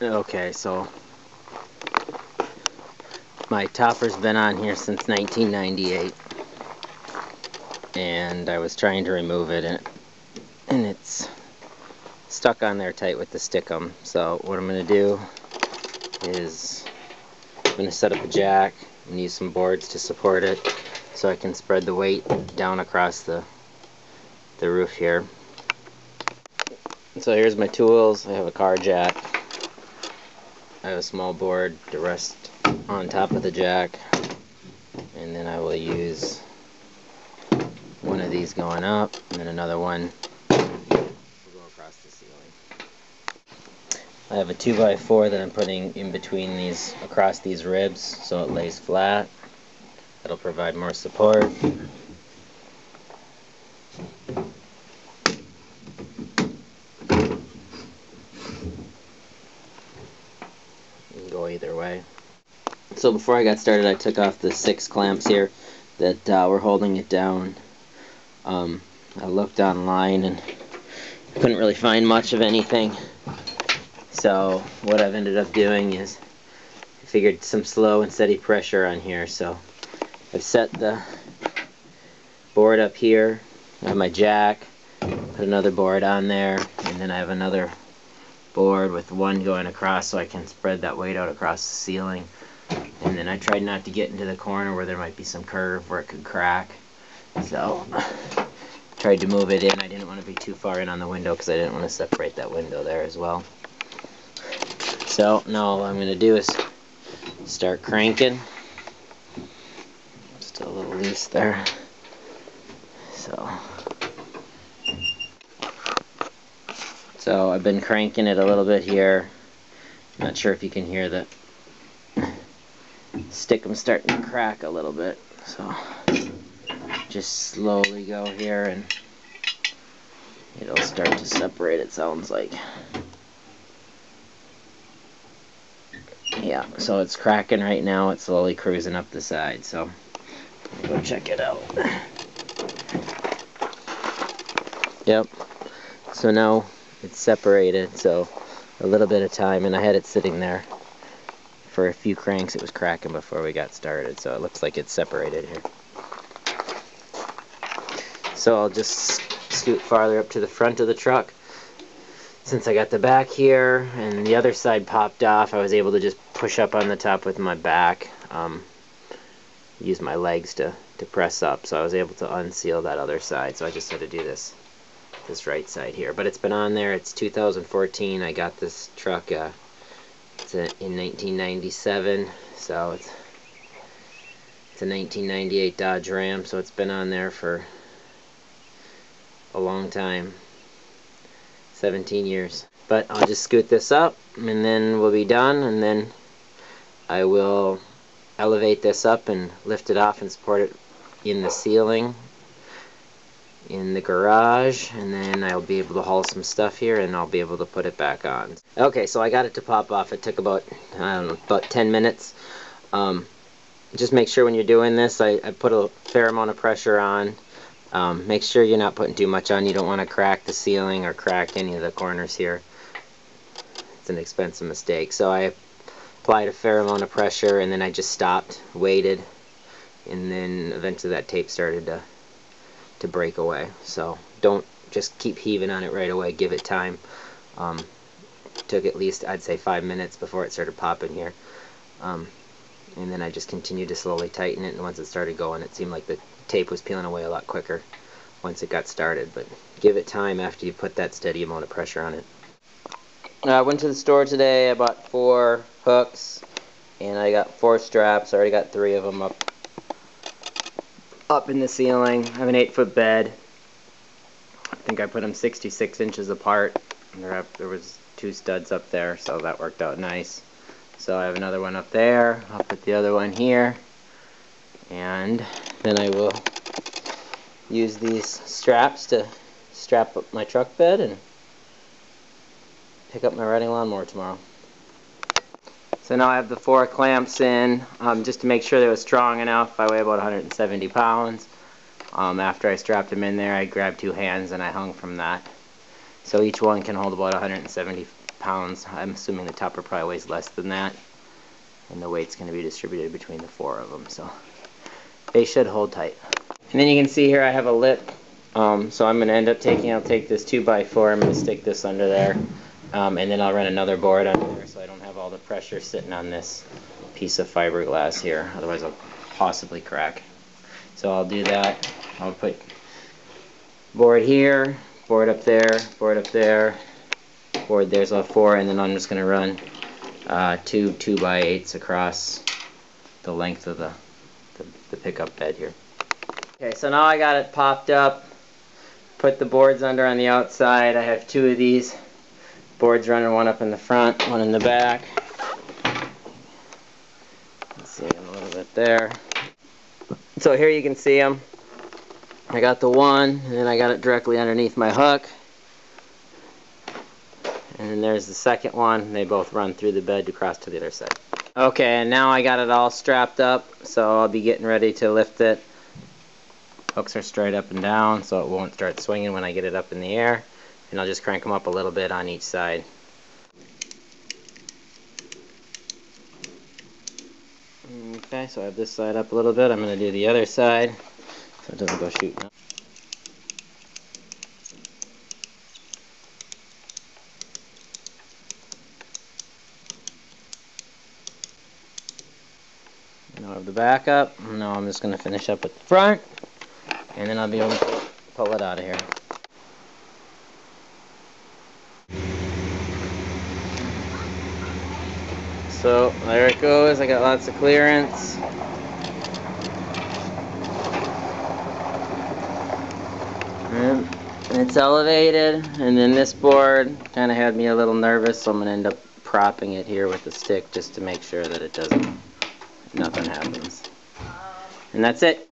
Okay, so my topper's been on here since 1998, and I was trying to remove it, and it's stuck on there tight with the stickum. So what I'm going to do is I'm going to set up a jack and use some boards to support it so I can spread the weight down across the roof here. So here's my tools. I have a car jack. I have a small board to rest on top of the jack, and then I will use one of these going up and then another one will go across the ceiling. I have a 2x4 that I'm putting in between these, across these ribs, so it lays flat. That'll provide more support. You can go either way. So before I got started, I took off the 6 clamps here that were holding it down. I looked online and couldn't really find much of anything. So what I've ended up doing is I figured some slow and steady pressure on here. So I've set the board up here. I have my jack, put another board on there, and then I have another board with one going across so I can spread that weight out across the ceiling. And then I tried not to get into the corner where there might be some curve where it could crack. So tried to move it in. I didn't want to be too far in on the window because I didn't want to separate that window there as well. So now what I'm going to do is start cranking. Still a little loose there. So I've been cranking it a little bit here. Not sure if you can hear the stickum starting to crack a little bit. So just slowly go here and it'll start to separate, it sounds like. Yeah, so it's cracking right now. It's slowly cruising up the side. So go check it out. Yep. So now it's separated, so a little bit of time, and I had it sitting there for a few cranks. It was cracking before we got started, so it looks like it's separated here. So I'll just scoot farther up to the front of the truck. Since I got the back here and the other side popped off, I was able to just push up on the top with my back, use my legs to press up, so I was able to unseal that other side. So I just had to do this right side here, but it's been on there. It's 2014. I got this truck in 1997, so it's a 1998 Dodge Ram, so it's been on there for a long time, 17 years. But I'll just scoot this up and then we'll be done, and then I will elevate this up and lift it off and support it in the ceiling in the garage, and then I'll be able to haul some stuff here and I'll be able to put it back on. Okay, so I got it to pop off. It took about, I don't know, about 10 minutes. Just make sure when you're doing this, I put a fair amount of pressure on. Make sure you're not putting too much on. You don't want to crack the ceiling or crack any of the corners here. It's an expensive mistake. So I applied a fair amount of pressure, and then I just stopped, waited, and then eventually that tape started to break away. So don't just keep heaving on it right away. Give it time. Took at least, I'd say, 5 minutes before it started popping here. And then I just continued to slowly tighten it, and once it started going, it seemed like the tape was peeling away a lot quicker once it got started. But give it time after you put that steady amount of pressure on it. I went to the store today. I bought 4 hooks, and I got 4 straps. I already got 3 of them up in the ceiling. I have an 8-foot bed. I think I put them 66 inches apart. There was 2 studs up there, so that worked out nice. So I have another one up there. I'll put the other one here, and then I will use these straps to strap up my truck bed and pick up my riding lawnmower tomorrow. So now I have the 4 clamps in, just to make sure they were strong enough. I weigh about 170 pounds. After I strapped them in there, I grabbed 2 hands and I hung from that. So each one can hold about 170 pounds. I'm assuming the topper probably weighs less than that, and the weight's going to be distributed between the 4 of them, so they should hold tight. And then you can see here I have a lip, so I'm going to end up I'll take this 2x4, I'm going to stick this under there, and then I'll run another board under there so I don't have all the pressure sitting on this piece of fiberglass here, otherwise I'll possibly crack. So I'll do that. I'll put board here, board up there, board up there, board there's a 4, and then I'm just going to run 2 2x8s across the length of the pickup bed here. Okay, so now I got it popped up, put the boards under on the outside. I have 2 of these boards running, one up in the front, one in the back. Let's see them a little bit there. So here you can see them. I got the one, and then I got it directly underneath my hook. And then there's the second one. They both run through the bed to cross to the other side. Okay, and now I got it all strapped up, so I'll be getting ready to lift it. Hooks are straight up and down, so it won't start swinging when I get it up in the air. And I'll just crank them up a little bit on each side. Okay, so I have this side up a little bit. I'm going to do the other side so it doesn't go shooting up. Now I have the back up. Now I'm just going to finish up at the front, and then I'll be able to pull it out of here. So there it goes. I got lots of clearance. And it's elevated, and then this board kind of had me a little nervous, so I'm going to end up propping it here with a stick just to make sure that nothing happens. And that's it.